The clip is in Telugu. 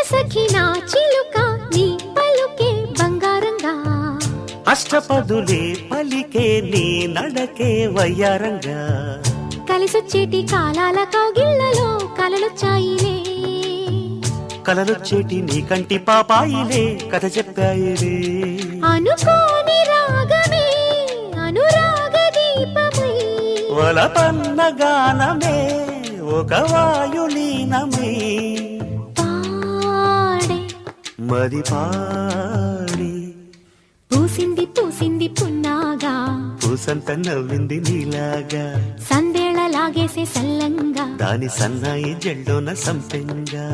సఖి నా చిలుక నీ పలుకే బంగారంగా అష్టపదులే పలికే నీ నడకే వయ్యారంగా కలిసొచ్చేటి కాలాల కౌగిళ్లలో కలలొచ్చాయిలే కలలొచ్చేటి నీ కంటి పాపాయిలే కథ చెప్పాయిలే అనుకోని రాగమే అనురాగ దీపమై వలపన్న గానమే ఒక వాయులీనమై పాడే మది పాడి పూసింది పూసింది పున్నాగా పూసంత నవ్వింది నీలాగా సందేళ లాగేసే సల్లంగా దాని సన్నాయి జెండోన సంపెంగా